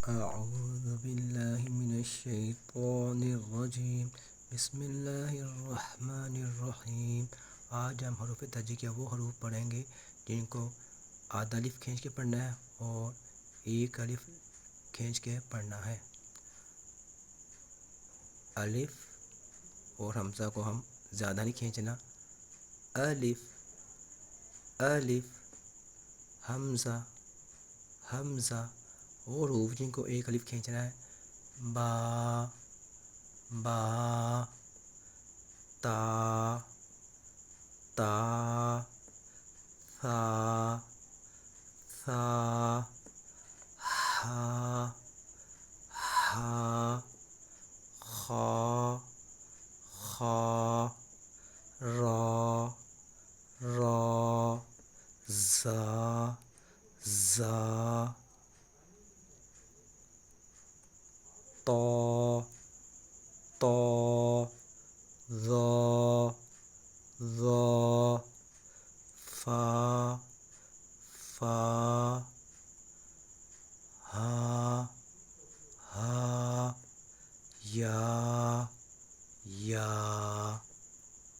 अऊज़ु बिल्लाहि मिनश्शैतानिर्रजीम। बिस्मिल्लाहिर्रहमानिर्रहीम। आज हम हरूफ तहज्जी के वो हरूफ पढ़ेंगे जिनको आधा अलिफ खींच के पढ़ना है और एक अलिफ खींच के पढ़ना है। अलिफ और हमज़ा को हम ज़्यादा नहीं खींचना। अलिफ अलिफ, हमज़ा हमज़ा। और हरूफ जिनको एक अलिफ खींचना है। बा बा, ता ता, सा सा, हा हा, खा खा, रा रा, ज़ा ज़ा, तो तो, ज़ा ज़ा, फा फा, हा हा, या या।